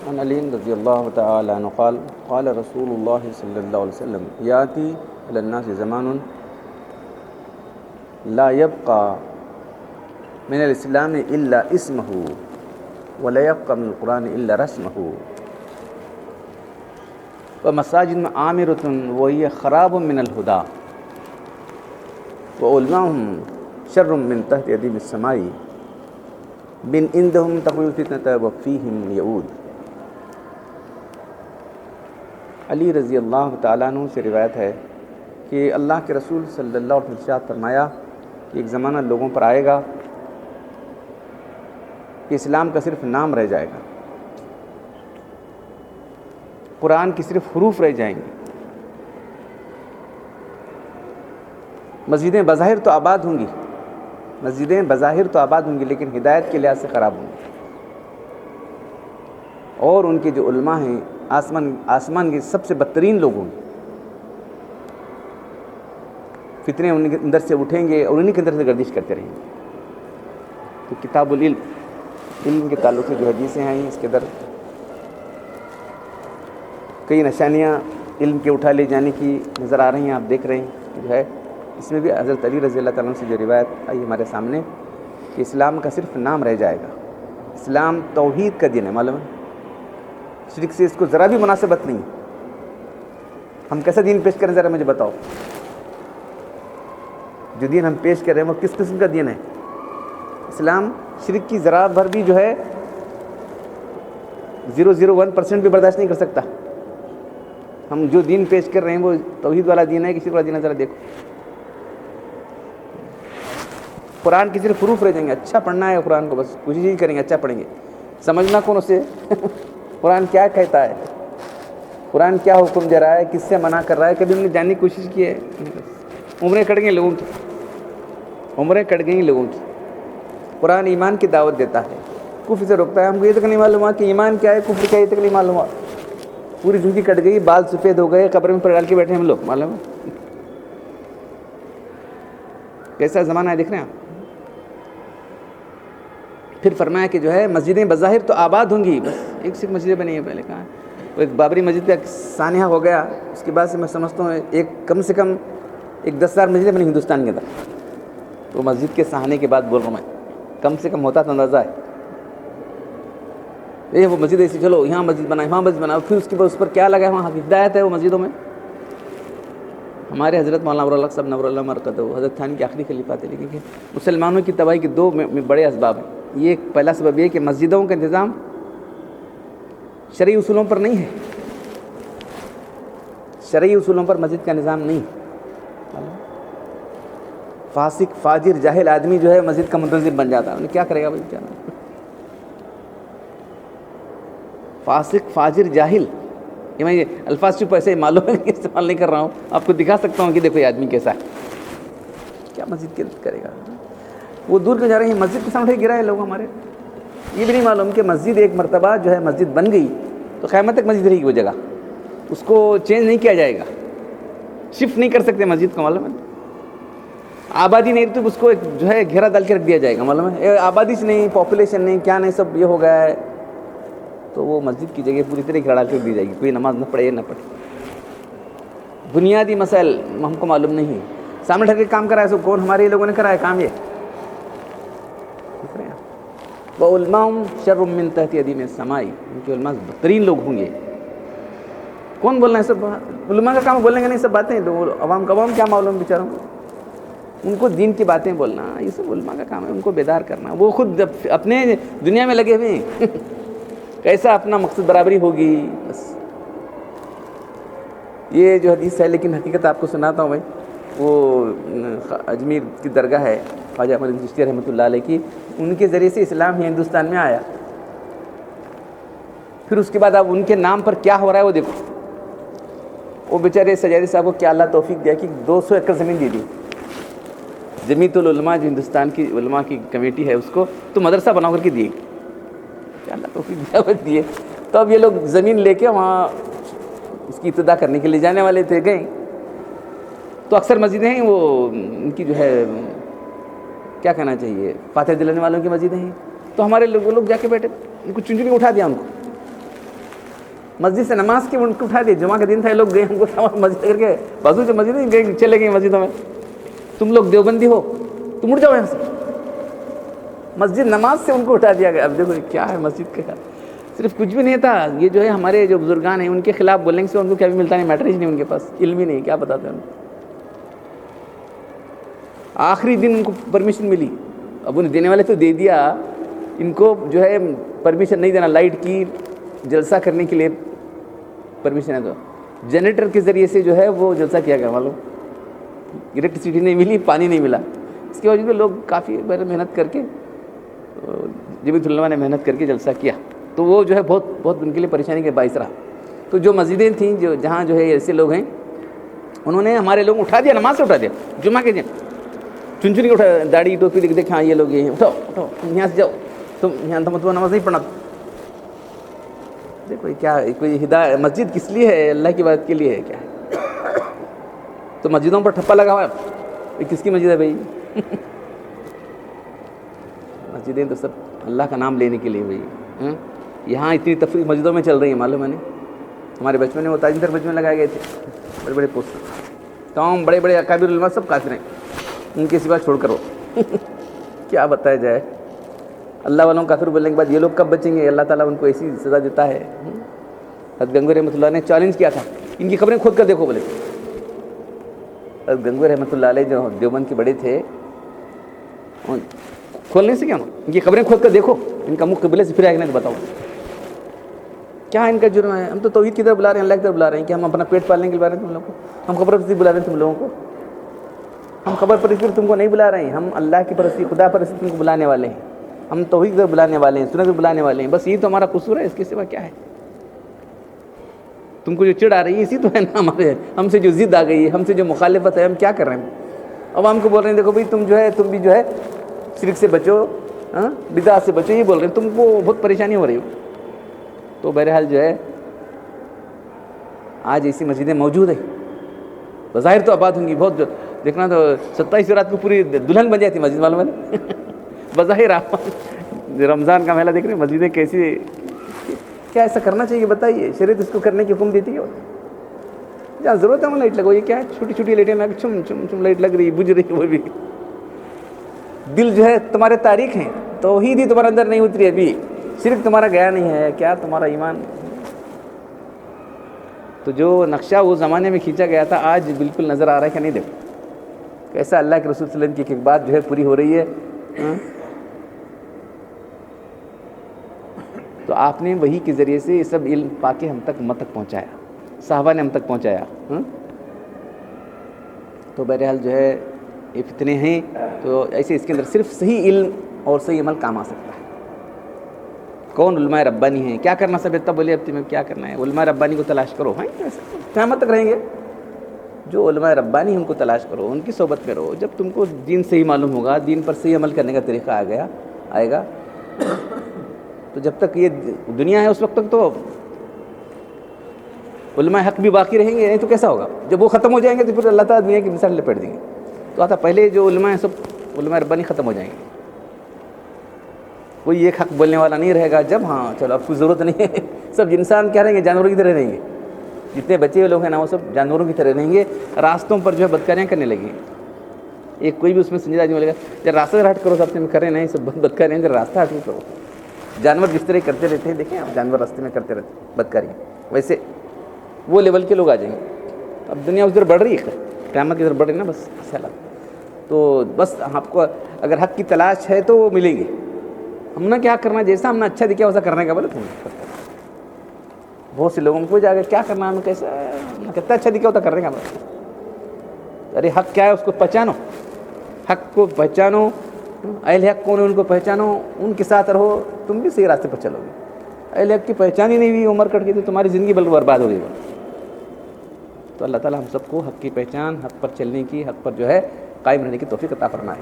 عن علي رضي الله تعالى عنه قال قال رسول الله صلى الله عليه وسلم يأتي على الناس زمان لا يبقى من الإسلام إلا اسمه ولا يبقى من القرآن إلا رسمه ومساجد عامرة وهي خراب من الهدى وعلماؤهم شر من تحت أديم السماء بن عندهم تقوي الفتنة وفيهم يعود۔ علی رضی اللہ تعالیٰ عنہ سے روایت ہے کہ اللہ کے رسول صلی اللہ علیہ وسلم نے فرمایا کہ ایک زمانہ لوگوں پر آئے گا کہ اسلام کا صرف نام رہ جائے گا، قرآن کی صرف حروف رہ جائیں گے، مسجدیں بظاہر تو آباد ہوں گی، مسجدیں بظاہر تو آباد ہوں گی لیکن ہدایت کے لحاظ سے خراب ہوں گی، اور ان کے جو علماء ہیں آسمان کے سب سے بدترین لوگ ہوں گے، فتنے ان کے اندر سے اٹھیں گے اور انہیں کے اندر سے گردش کرتے رہیں گے۔ تو کتاب العلم، علم کے تعلق سے جو حدیثیں ہیں اس کے اندر کئی نشانیاں علم کے اٹھا لے جانے کی نظر آ رہی ہیں، آپ دیکھ رہے ہیں جو ہے اس میں بھی حضرت علی رضی اللہ تعالیٰ عنہ سے جو روایت آئی ہمارے سامنے کہ اسلام کا صرف نام رہ جائے گا۔ اسلام توحید کا دین ہے، معلوم ہے، شرک سے اس کو ذرا بھی مناسبت نہیں۔ ہم کیسا دین پیش کریں ذرا مجھے بتاؤ، جو دین ہم پیش کر رہے ہیں وہ کس قسم کا دین ہے؟ اسلام شرک کی ذرا بھر بھی جو ہے 0.01% بھی برداشت نہیں کر سکتا۔ ہم جو دین پیش کر رہے ہیں وہ توحید والا دین ہے کہ شرک والا دین ہے؟ ذرا دیکھو، قرآن کی صرف حروف رہ جائیں گے، اچھا پڑھنا ہے قرآن کو، بس کوشش ہی کریں گے اچھا پڑھیں گے، سمجھنا کون اسے قرآن کیا کہتا ہے، قرآن کیا حکم دے رہا ہے، کس سے منع کر رہا ہے، کبھی ہم نے جاننے کی کوشش کی ہے؟ عمریں کٹ گئی لوگوں کی، عمریں کٹ گئی لوگوں کی۔ قرآن ایمان کی دعوت دیتا ہے، کفر سے روکتا ہے۔ ہم کو یہ تک نہیں معلوم ہوا کہ ایمان کیا ہے، کفر کیا ہے، یہ تک نہیں معلوم ہوا۔ پوری زندگی کٹ گئی، بال سفید ہو گئے، قبر میں پر ڈال کے بیٹھے ہم لوگ، معلوم ہے کیسا زمانہ ہے، دیکھ رہے ہیں آپ۔ پھر فرمایا کہ جو ہے مسجدیں بظاہر تو آباد ہوں گی، بس ایک صرف مسجدیں بنی ہیں، پہلے کہاں وہ ایک بابری مسجد کا سانحہ ہو گیا، اس کے بعد سے میں سمجھتا ہوں ایک کم سے کم 10,000 مسجدیں بنی ہندوستان کے اندر۔ وہ مسجد کے سانحے کے بعد بول رہا ہوں میں، کم سے کم ہوتا تو اندازہ ہے یہ وہ مسجد ایسی، چلو یہاں مسجد بنائے، وہاں مسجد بنائے، پھر اس کے بعد اس پر کیا لگا ہے، وہاں ہدایت ہے وہ مسجدوں میں۔ ہمارے حضرت مولانا نور اللہ صاحب نور اللہ مرکز حضرت تھانی کے آخری خلیفہ تھے، لیکن کہ مسلمانوں کی تباہی کے 2 بڑے اسباب ہیں۔ یہ پہلا سبب یہ کہ مسجدوں کا انتظام شرعی اصولوں پر نہیں ہے، شرعی اصولوں پر مسجد کا نظام نہیں۔ فاسق فاجر جاہل آدمی جو ہے مسجد کا منتظم بن جاتا ہے، انہیں کیا کرے گا بھائی، کیا فاسق فاجر جاہل، یہ میں یہ الفاظ صرف ایسے معلوم ہے کہ استعمال نہیں کر رہا ہوں، آپ کو دکھا سکتا ہوں کہ دیکھو یہ آدمی کیسا ہے، کیا مسجد کے کرے گا۔ وہ دور کیوں جا رہے ہیں، مسجد کے سامنے گرا ہے لوگ ہمارے، یہ بھی نہیں معلوم کہ مسجد ایک مرتبہ جو ہے مسجد بن گئی تو قیامت تک مسجد رہے گی وہ جگہ، اس کو چینج نہیں کیا جائے گا، شفٹ نہیں کر سکتے مسجد کو، معلوم ہے۔ آبادی نہیں تو اس کو ایک جو ہے گھیرا ڈال کے رکھ دیا جائے گا، معلوم ہے، آبادی سے نہیں، پاپولیشن نہیں، کیا نہیں، سب یہ ہو گیا ہے، تو وہ مسجد کی جگہ پوری طرح گھیرا ڈال کے رکھ دی جائے گی، کوئی نماز نہ پڑھے نہ پڑھے۔ بنیادی مسائل ہم کو معلوم نہیں، سامنے ڈھک کے کام کرا ہے سب کون، ہمارے لوگوں نے کرا ہے کام یہ۔ وَعُلْمَاهُمْ شَرٌّ مِّن تَحْتِ أَدِيمِ السَّمَاءِ، ان کے علماء بدترین لوگ ہوں گے۔ کون بولنا ہے، سب علماء کا کام بولنے کا نہیں، سب باتیں تو عوام کا، عوام کیا معلوم بیچاروں کو، ان کو دین کی باتیں بولنا یہ سب علماء کا کام ہے، ان کو بیدار کرنا، وہ خود اپنے دنیا میں لگے ہوئے ہیں کیسا اپنا مقصد برابری ہوگی، بس یہ جو حدیث ہے۔ لیکن حقیقت آپ کو سناتا ہوں بھائی، وہ اجمیر کی درگاہ ہے خواجہ احمد چشتی رحمۃ اللہ علیہ کی، ان کے ذریعے سے اسلام ہی ہندوستان میں آیا۔ پھر اس کے بعد اب ان کے نام پر کیا ہو رہا ہے وہ دیکھو، وہ بیچارے سجادی صاحب کو کیا اللہ توفیق دیا کہ 200 ایکڑ زمین دے دی، جمیعت العلماء جو ہندوستان کی علماء کی کمیٹی ہے اس کو، تو مدرسہ بنا کر کے دیے، کیا اللہ توفیق دیا وہ دیے۔ تو اب یہ لوگ زمین لے کے وہاں اس کی ابتدا کرنے کے لیے جانے والے تھے، گئے تو اکثر مسجدیں ہیں وہ ان کی جو ہے کیا کہنا چاہیے، فاتح دلانے والوں کی مسجدیں ہیں، تو ہمارے لوگ جا کے بیٹھے، ان کو چنچنی اٹھا دیا ان کو، مسجد سے نماز کے ان کو اٹھا دیا، جمعہ کا دن تھا، لوگ گئے، ہم کو مسجد کر کے بازو سے مسجد نہیں گئے، چلے گئے مسجدوں میں، تم لوگ دیوبندی ہو تم اٹھ جاؤ یہاں سے، مسجد نماز سے ان کو اٹھا دیا گیا۔ اب دیکھو کیا ہے مسجد کا، صرف کچھ بھی نہیں تھا، یہ جو ہے ہمارے جو بزرگان ہیں ان کے خلاف بولنے سے ان کو کیا بھی ملتا نہیں، میٹر ہی نہیں ان کے پاس، علم ہی نہیں، کیا بتاتے ہیں ان کو۔ آخری دن ان کو پرمیشن ملی، اب انہیں دینے والے تو دے دیا، ان کو جو ہے پرمیشن نہیں دینا، لائٹ کی جلسہ کرنے کے لیے پرمیشن ہے، تو جنریٹر کے ذریعے سے جو ہے وہ جلسہ کیا گیا، معلوم الیکٹریسٹی نہیں ملی، پانی نہیں ملا، اس کی وجہ سے لوگ کافی محنت کر کے، جبیت العلماء نے محنت کر کے جلسہ کیا، تو وہ جو ہے بہت بہت ان کے لیے پریشانی کے باعث رہا۔ تو جو مسجدیں تھیں جو جہاں جو ہے ایسے لوگ ہیں، انہوں نے ہمارے لوگ اٹھا دیا، نماز سے اٹھا دیا، جمعہ کے دن چن کے اٹھا، داڑھی ٹوپی دیکھ دیکھ، ہاں یہ لوگ یہ اٹھاؤ اٹھاؤ، تم یہاں سے جاؤ، تم یہاں تم نماز نہیں پڑھنا۔ دیکھو کیا کوئی ہدایت، مسجد کس لیے ہے؟ اللہ کی عبادت کے لیے ہے، کیا ہے؟ تو مسجدوں پر ٹھپا لگا ہوا ہے، یہ کس کی مسجد ہے بھائی؟ مسجدیں تو سب اللہ کا نام لینے کے لیے بھائی، یہاں اتنی تفریح مسجدوں میں چل رہی ہے، معلوم ہے نہیں؟ ہمارے بچپن میں وہ تاجدر بچپن لگائے گئے تھے، بڑے بڑے پوسٹر، تمام بڑے بڑے اکابر علماء سب کافر ہیں، ان کے سوا چھوڑ کر وہ کیا بتایا جائے۔ اللہ والوں کافر بولنے کے بعد یہ لوگ کب بچیں گے؟ اللہ تعالیٰ ان کو ایسی سزا دیتا ہے۔ حضرت گنگوئی رحمۃ اللہ نے چیلنج کیا تھا، ان کی خبریں کھود کر دیکھو بولے۔ حضرت گنگوئی رحمۃ اللہ علیہ جو دیوبند کے بڑے تھے، کھولنے سے کیا نا، ان کی خبریں کھود کر دیکھو، ان کا منہ قبلے سے پھر آگے نہیں بتاؤ کیا ان کا جرم ہے۔ ہم تو توحید کی طرف بلا رہے ہیں، اللہ کی طرف بلا رہے ہیں، کہ ہم اپنا پیٹ پالنے کے لیے بلا رہے ہیں تم لوگوں کو، ہم خبر پرستی بلا رہے ہیں تم لوگوں کو، ہم خبر پرستی تم کو نہیں بلا رہے ہیں، ہم اللہ کی پرستی، خدا پرستی تم کو بلانے والے ہیں، ہم توحید کی طرف بلانے والے ہیں، سنت کو بلانے والے ہیں، بس یہ تو ہمارا قصور ہے، اس کے سوا کیا ہے؟ تم کو جو چڑ آ رہی ہے اسی تو ہے نا ہمارے، ہم سے جو ضد آ گئی ہے، ہم سے جو مخالفت ہے، ہم کیا کر رہے ہیں؟ عوام کو بول رہے ہیں دیکھو بھائی تم جو ہے، تم بھی جو ہے شرک سے بچو، بدعت سے بچو، یہ بول رہے ہیں، تم کو بہت پریشانی ہو رہی ہو۔ تو بہرحال جو ہے آج ایسی مسجدیں موجود ہیں، بظاہر تو آباد ہوں گی بہت، دیکھنا تو 27 رات کو پوری دلہن بن جاتی مسجد، معلوم ہے بظاہر آپ رمضان کا میلہ دیکھ رہے ہیں، مسجدیں کیسی، کیا ایسا کرنا چاہیے بتائیے؟ شریعت اس کو کرنے کی حکم دیتی ہے، جہاں ضرورت ہے وہاں لائٹ لگو، یہ کیا ہے چھوٹی چھوٹی لائٹیں لگ چم چم چم لائٹ لگ رہی بجھ رہی، وہ بھی دل جو ہے تمہارے تاریخ ہیں، توحید ہی تمہارے اندر نہیں اتری ابھی، شرک تمہارا گیا نہیں ہے، کیا تمہارا ایمان؟ تو جو نقشہ وہ زمانے میں کھینچا گیا تھا آج بالکل نظر آ رہا ہے کہ نہیں؟ دیکھو کیسا اللہ کے رسول صلی اللہ علیہ وسلم کی ایک بات جو ہے پوری ہو رہی ہے۔ تو آپ نے وحی کے ذریعے سے یہ سب علم پا کے ہم تک پہنچایا، صحابہ نے ہم تک پہنچایا۔ تو بہرحال جو ہے یہ فتنے ہیں، تو ایسے اس کے اندر صرف صحیح علم اور صحیح عمل کام آ سکتا ہے۔ کون علماء ربانی ہیں؟ کیا کرنا سب اتنا بولے اب میں کیا کرنا ہے؟ علماء ربانی کو تلاش کرو، قیامت تک رہیں گے جو علماء ربانی ان کو تلاش کرو، ان کی صحبت میں رہو، جب تم کو دین صحیح معلوم ہوگا، دین پر صحیح عمل کرنے کا طریقہ آئے گا، تو جب تک یہ دنیا ہے اس وقت تک تو علماء حق بھی باقی رہیں گے، نہیں تو کیسا ہوگا؟ جب وہ ختم ہو جائیں گے تو پھر اللہ تعالیٰ دنیا کی مثال لپیٹ دیں گے۔ تو آتا پہلے جو علماء ہیں سب علماء ربانی ختم ہو جائیں گے، کوئی ایک حق بولنے والا نہیں رہے گا، جب ہاں چلو اب کوئی ضرورت نہیں ہے، سب انسان کیا رہیں گے؟ جانوروں کی طرح رہیں گے، جتنے بچے ہوئے لوگ ہیں نا وہ سب جانوروں کی طرح رہیں گے، راستوں پر جو ہے بدکاریاں کرنے لگیں، ایک کوئی بھی اس میں سنجیدہ آدمی بولے گا جب راستہ ہٹ کرو، سب سے میں کریں نہیں سب بدکاریاں، جب راستہ ہٹ کرو، جانور جس طرح کرتے رہتے ہیں، دیکھیں آپ جانور راستے میں کرتے رہتے ہیں بدکاریاں، ویسے وہ لیول کے لوگ آ جائیں گے۔ اب دنیا اس طرف بڑھ رہی ہے، قیامت کی طرف بڑھ رہی ہے نا، بس سلام۔ تو بس آپ کو اگر حق کی تلاش ہے تو وہ ملیں گے، ہم نے کیا کرنا، جیسا ہم نے اچھا دکھا ویسا کرنے کا، بولے تم بہت سے لوگوں کو جا کے کیا کرنا، ہمیں کیسا کتنا اچھا دکھا ہوتا کرنے کا، ارے حق کیا ہے اس کو پہچانو، حق کو پہچانو، اہل حق کون ہے ان کو پہچانو، ان کے ساتھ رہو، تم بھی صحیح راستے پر چلو گے۔ اہل حق کی پہچان ہی نہیں ہوئی عمر کٹ گئی تو تمہاری زندگی بلکہ برباد ہو گئی۔ تو اللہ تعالیٰ ہم سب کو حق کی پہچان، حق پر چلنے کی، حق پر جو ہے قائم رہنے کی توفیق عطا فرمائے۔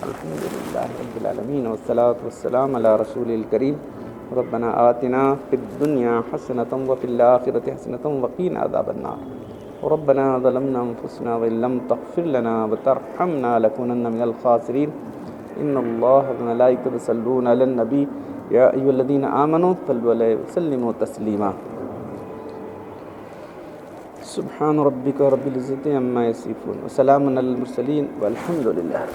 الحمدللہ رب العالمین والصلاة والسلام علی رسول الکریم۔ ربنا آتنا فی الدنیا حسنۃ وفی الآخرۃ حسنۃ وقنا عذاب النار۔ ربنا ظلمنا انفسنا وان لم تغفر لنا وترحمنا لنكونن من الخاسرین۔ ان اللہ وملائکتہ یصلون علی النبی یا ایھا الذین آمنوا صلوا علیہ وسلموا تسلیما۔ سبحان ربک رب العزت عما یصفون وسلام علی المرسلین والحمد للہ.